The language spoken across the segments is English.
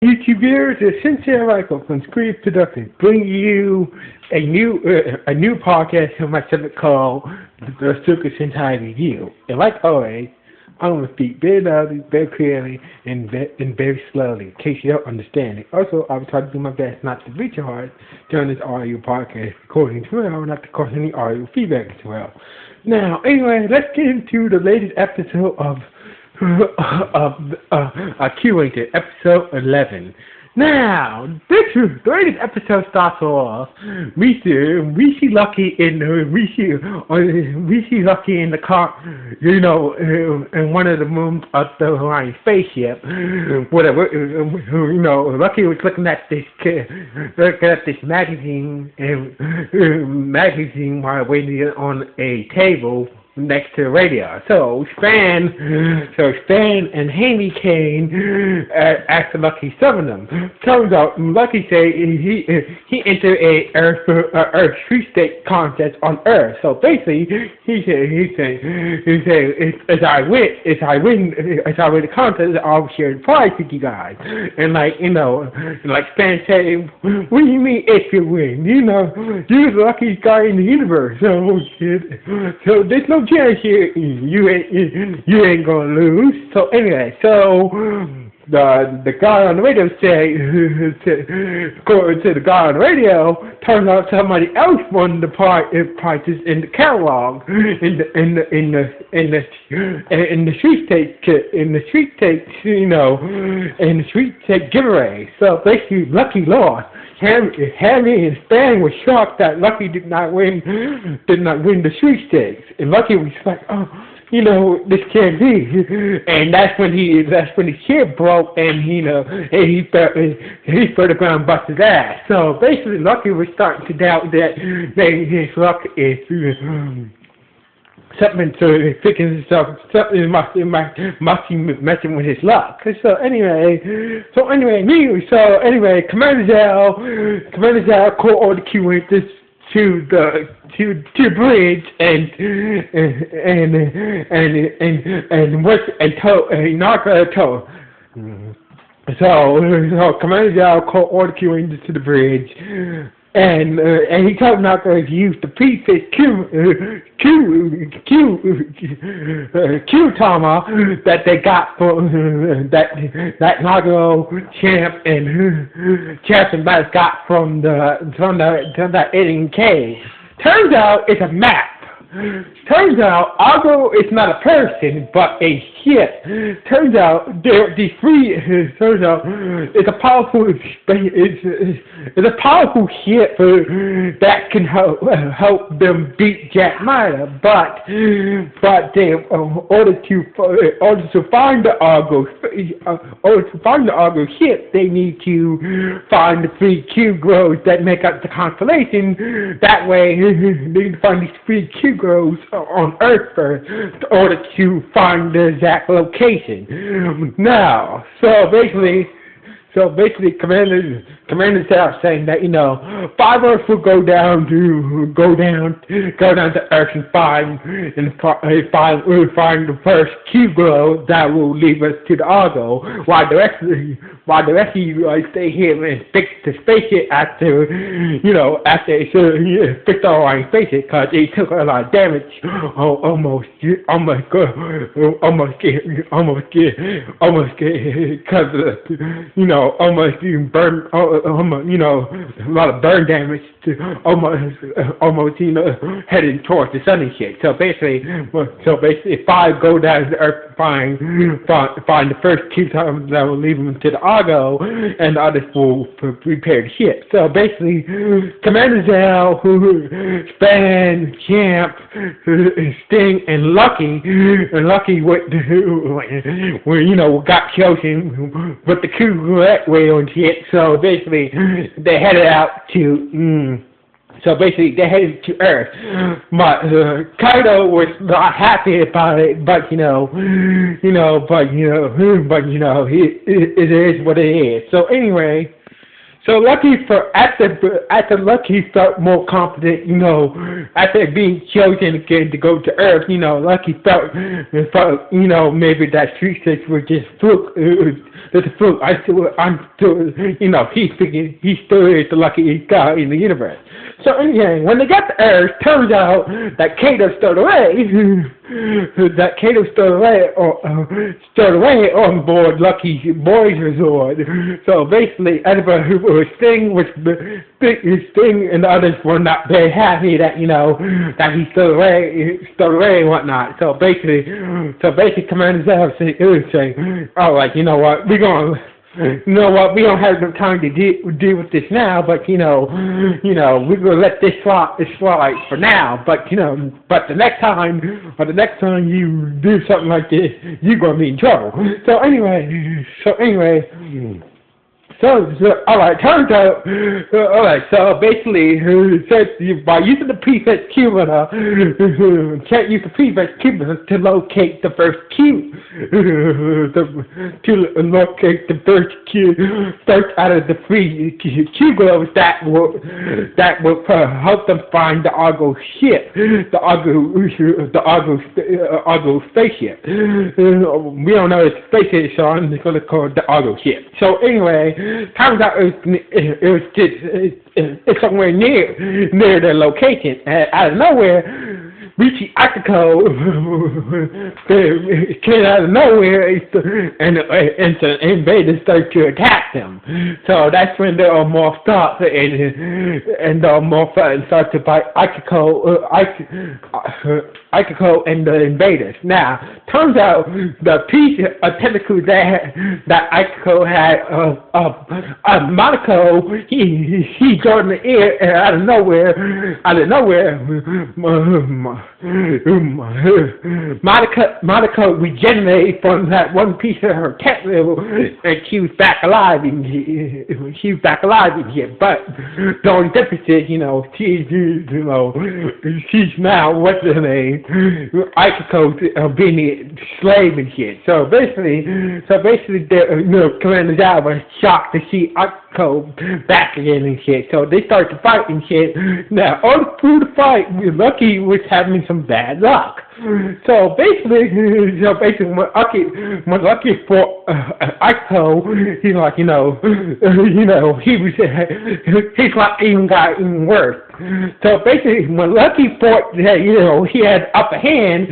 YouTube viewers, it's Sentai Michael from Screen Productions, bringing you a new podcast on my channel called the Super Sentai Review. And like always, I'm going to speak very loudly, very clearly, and very slowly, in case you don't understand it. Also, I will try to do my best not to be too hard during this audio podcast recording as well, not to cause any audio feedback as well. Now, anyway, let's get into the latest episode of Kyuranger, episode 11. Now, the latest episode starts off. We see Lucky in the car, in one of the rooms of the Hawaiian spaceship. Whatever, Lucky was looking at this magazine while waiting on a table next to the radio. So Span and Haney Kane asked Lucky some of them. Turns out Lucky say he entered a Earth street state contest on Earth. So basically he said as I win the contest, I'll share the prize with you guys. And like Span said, what do you mean if you win? You're the luckiest guy in the universe. So there's no chance you ain't gonna lose. So anyway, the guy on the radio according to the guy on the radio, turns out somebody else won the prizes in the catalog in the street state giveaway. So basically, Lucky lost. Hammy and Stan were shocked that Lucky did not win the street stakes, and Lucky was like, oh, this can't be. And that's when his shit broke, and he fell to the ground and busted his ass. So basically, Lucky was starting to doubt that his luck is something to fixing himself. Something must be messing with his luck. So anyway, Commander Zell called all the Kyurangers to the bridge told. So Commander Zell called all the Kyurangers to the bridge. And he told Naga to use the prefix Q-Tama that they got from that Naga Champ and Bass got from that alien cave. Turns out it's a map. Turns out Argo is not a person, but a ship. Turns out it's a powerful ship that can help them beat Jack Ryder. But in order to find the Argo ship, they need to find the 3 Q grows that make up the constellation. That way, they can find these 3 Q grows on Earth first in order to find the exact location. Now, so basically, Commander South saying that 5 Earths will go down to Earth and find the first Q glow that will lead us to the Argo, while the rest of you guys stay here and fix the spaceship after it's fixed our line spaceship, because it took a lot of damage, almost burn, a lot of burn damage to almost heading towards the sun and shit. So basically, 5 go down to the Earth to find the first 2 times that will lead them to the Argo, and the others will repair the ship. So basically, Commander Zell, Span, Champ, Sting, and Lucky got chosen with the coup way on shit. So basically, they headed out to. So basically, they headed to Earth. But Kaido was not happy about it. But it is what it is. So anyway, So after Lucky felt more confident, after being chosen again to go to Earth, Lucky felt maybe that street six was just fluke. It's a fluke. I'm still, he still is the luckiest guy in the universe. So anyway, when they got to Earth, turns out that Kato stowed away. Stowed away on board Lucky's boys resort. So basically, everybody who was Sting and the others were not very happy that that he stowed away and whatnot. So basically, Commander Zell saying, all right, you know what, we don't have no time to deal with this now, but we're gonna let this slide for now. But the next time you do something like this, you're gonna be in trouble. So anyway. So all right, turns out, all right, so basically, by using the prefix Cuba, can't use the prefix Cuba to locate the first Q, to locate the first Q, first out of the three Q globes that will help them find the Argo ship, the Argo spaceship. We don't know what the spaceship, so I'm just gonna call it the Argo ship. So anyway. Turns out it's somewhere near their location. Out of nowhere, Richie Akiko came out of nowhere and the invaders start to attack them. So that's when they all morphed up and start to fight Akiko and the invaders. Now, turns out the piece of tentacles that Akiko had, Monaco, he got in the air and out of nowhere, Monaco regenerated from that one piece of her tentacle, and she was back alive in here. But the only difference is, she's now, what's her name? Akiko being a slave and shit. So basically, Commander Zhao was shocked to see Akiko back again and shit. So they start to fight and shit. Now, all through the fight, Lucky was having some bad luck. So basically, when Lucky fought Akiko, he's like, his luck even got even worse. So basically, when Lucky fought, he had upper hand,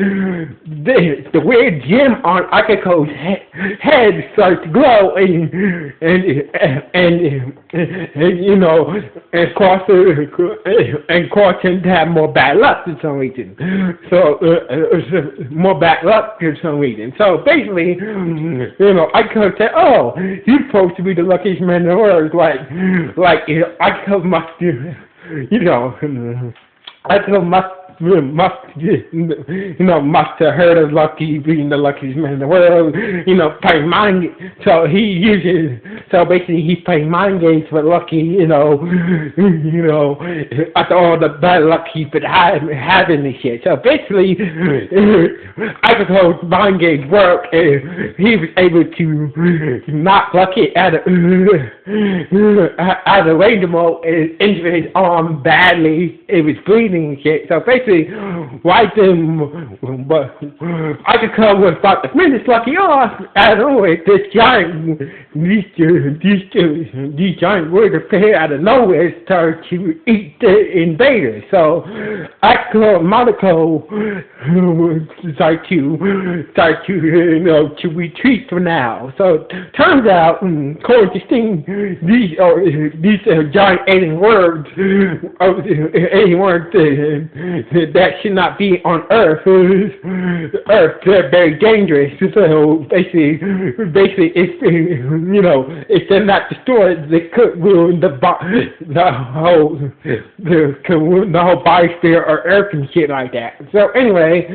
the weird gem on Akiko's head started to glow and caused him to have more bad luck for some reason. So more bad luck for some reason. So basically, Akiko said, "Oh, you're supposed to be the luckiest man in the world." Like Akiko must do. Akiko must have heard of Lucky being the luckiest man in the world, playing mind. So basically he's playing mind games with Lucky, after all the bad luck he's been having and shit. So basically, Akiko's mind games work, and he was able to knock Lucky out of the range mode and injure his arm badly. It was bleeding and shit. So basically, right then, Akiko was about to finish Lucky off. Out of nowhere, these giant words appear out of nowhere, start to eat the invaders. So Akiko and Monaco start to retreat for now. So turns out, according to Sting, these giant alien words that should not be on Earth. They're very dangerous. So basically, if they're not destroyed, they could ruin the whole biosphere or Earth and shit like that. So anyway.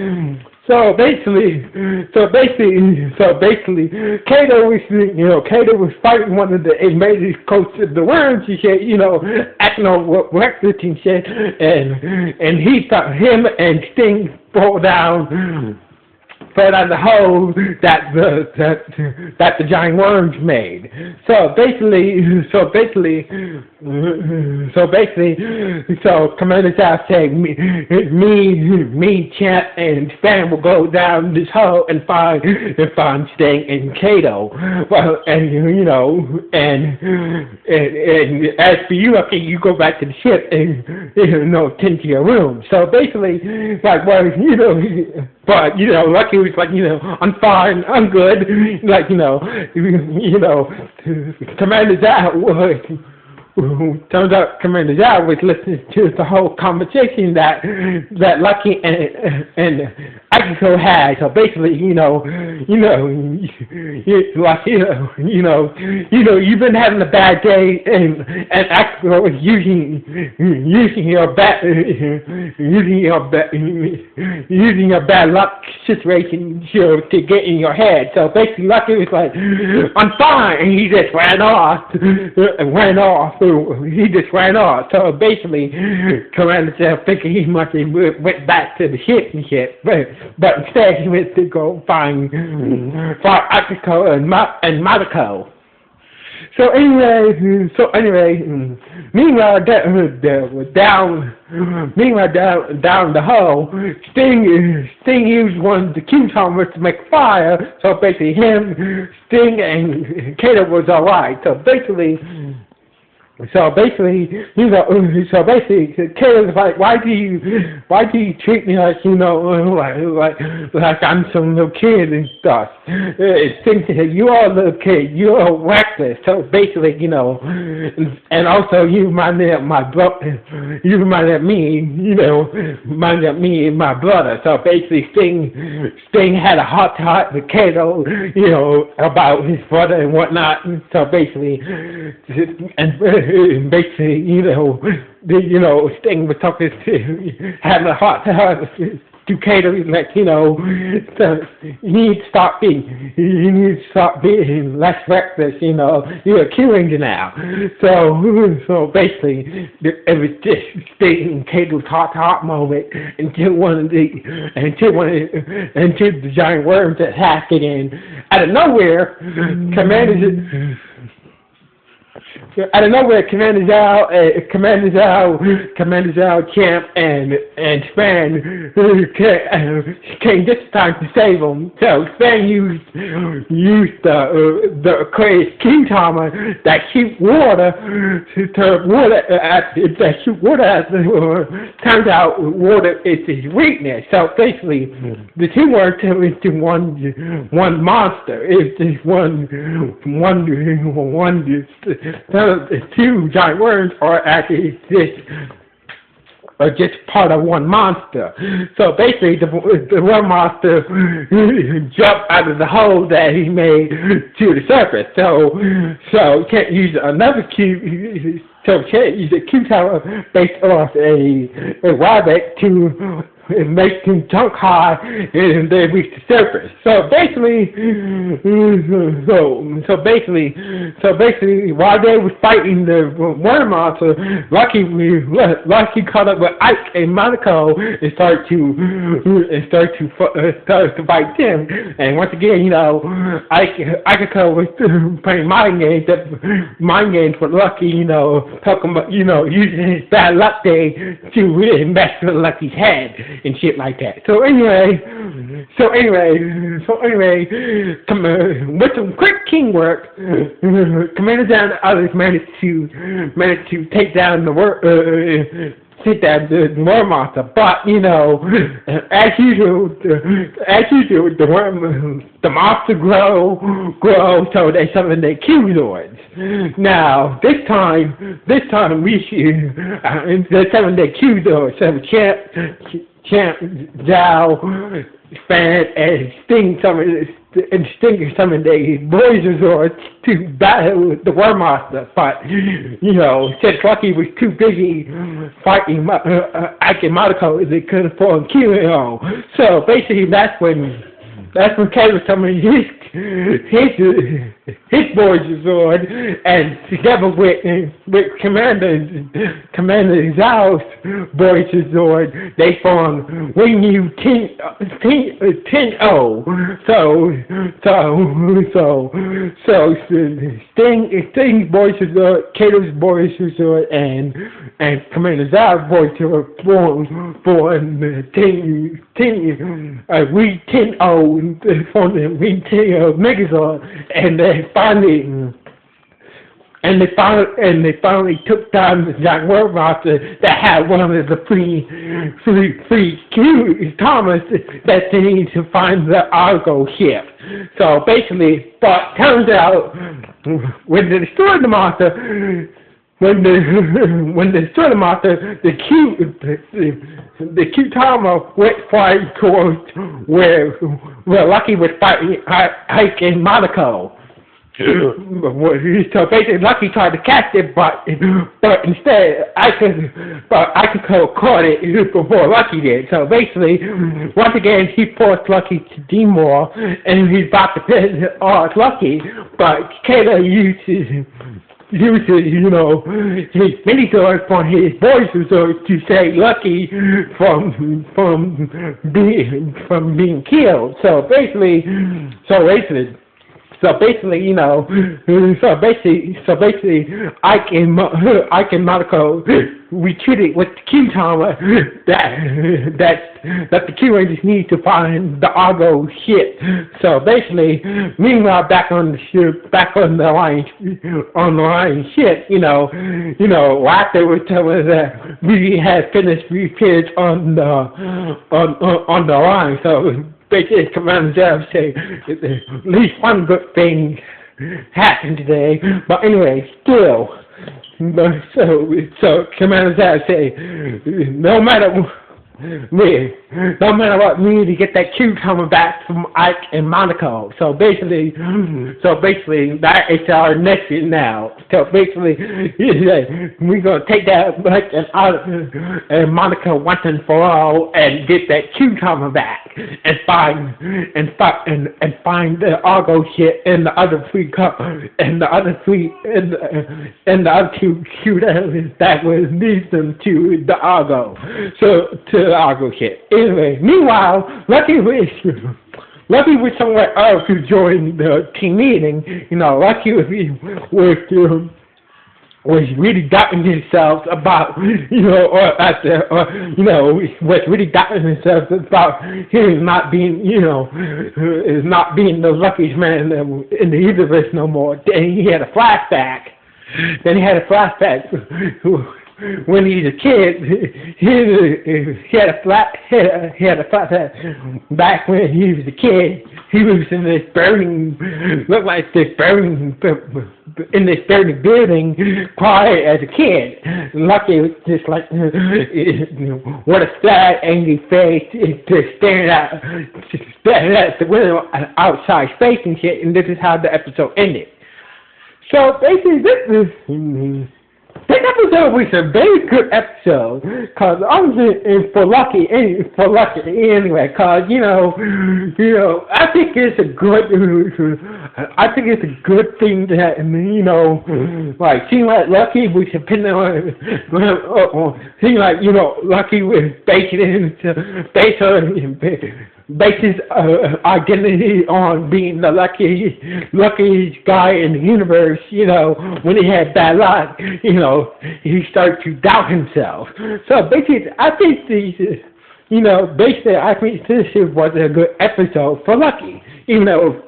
So basically, Kato was fighting one of the invaders close to the worms and shit, acting all reckless and shit, and he thought him and Sting fall down fell down the hole that the giant worms made. So Commander South said, me, Champ, and Span will go down this hole and find Sting and Kato. Well, and as for you, okay, you go back to the ship and tend to your room. So basically, like, well, but Lucky was like, I'm fine, I'm good. Like, Commander Zhao was. Turns out Commander Zhao was listening to the whole conversation that Lucky and Akiko had. So basically, you've been having a bad day, and Akiko was using your bad luck situation to get in your head. So basically, Lucky was like, I'm fine, and he just ran off. He just ran off. So basically, Commander Zhao thinking he must have went back to the ship, but instead he went to go find Akiko and Mariko. So anyway, meanwhile down the hole, Sting used one of the Q-timers to make fire. So basically, Sting and Kato was all right. So basically, Kayla's like, why do you treat me like, like I'm some little kid and stuff? Sting said, you are a little kid, you are reckless. So basically, and also you reminded me of my brother, reminded me of me and my brother. So basically, Sting had a heart-to-heart with Kato, about his brother and whatnot. So basically, Sting was talking to, having a heart-to-heart to Kato, like, you need to stop being less reckless, you're a Kyuranger now. So basically, it was just Sting and Kato's heart-to-heart moment until the giant worms attacked it, and out of nowhere, Commander Zhao, Champ, and Span came just in time to save him. So Span used the crazy king timer that shoots water at turns out water is his weakness. So basically, the two were turned into one monster. It's just one. The two giant worms are actually just part of one monster. So basically, the one monster jumped out of the hole that he made to the surface. So you can't use another cube. So you can't use a cube tower based off a rabbit to make them jump high and they reach the surface. So basically, while they were fighting the worm monster, Lucky caught up with Ike and Monaco and started to fight them. And once again, Akiko was playing mind games with Lucky, talking about using his bad luck day to really mess with Lucky's head and shit like that. So anyway, with some quick teamwork, Commander Zhao and others managed to take down the worm monster. But as usual, the monster grow, so they summon their Q-Lords. Now this time they summon their Q-Lords. So Champ, Zhao, Span, and Sting summoned their boys resorts to battle the worm monster. But since Lucky was too busy fighting Ike and Monaco, they couldn't afford Kyuranger. So basically, that's when Kato summoned his his boys Zord, and together with Commander Zhao's boys Zord, they formed Wing U 10-0. So Sting's boys Zord, Kato's boys Zord, and Commander Zhao's boys Zord formed Wing 10-0 formed the Wing 10-0 Megazord, and they finally took down the giant world monster that had one of the three Q Thomas that they need to find the Argo ship. So basically, but turns out when they destroyed the monster, the Q Thomas went flying towards where Lucky was fighting Ike and Monaco. So basically, Lucky tried to catch it, but instead, Ike caught it before Lucky did. So basically, once again, he forced Lucky to demor, and he's about to finish Lucky, but Kato uses his mini doors from his voice to save Lucky from being killed. So basically, Ike and Monaco retreated with the Q Tower that the Kyurangers need to find the Argo ship. So basically, meanwhile, back on the Lion ship, after they were telling us that we had finished repairs on the line. So basically, Commander Zero said at least one good thing happened today. But anyway, still, so Commander Zero said, no matter what, we need to get that Q coming back from Ike and Monaco. So basically, that is our next year now. So basically, we're gonna take that Ike and Monaco once and for all, and get that Q coming back, and find the Argo ship and the other two Q that will lead them to the Argo. So to the Argo ship. Anyway, meanwhile, Lucky was somewhere else to join the team meeting. Lucky was really doubting himself about, was really doubting himself about him not being, not being the luckiest man in the universe no more. Then he had a flashback. When he was a kid, he had a flashback back when he was a kid. He was in this burning building, quiet as a kid. Lucky was just like, what a sad, angry face, just staring at the window outside space and shit. And this is how the episode ended. So basically, this episode was a very good episode, cause I was in for Lucky anyway, cause I think it's a good thing that seem like Lucky was depending on Lucky was based his identity on being the luckiest guy in the universe. When he had bad luck, he started to doubt himself. So basically, I think this was a good episode for Lucky, even though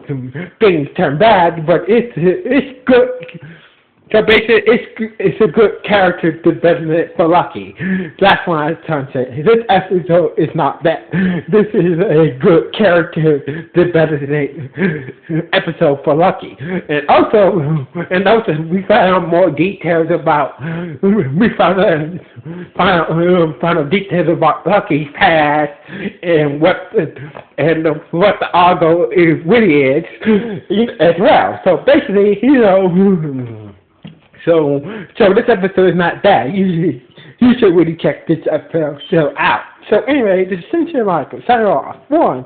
things turned bad. But it's good. So basically, it's a good character development for Lucky. That's what I was trying to say. This episode is not bad. This is a good character development episode for Lucky. And also we found out more details about details about Lucky's past and what the Argo really is as well. So basically, So this episode is not bad. You should really check this episode out. So anyway, this is Sentai Michael. Sign off. 1,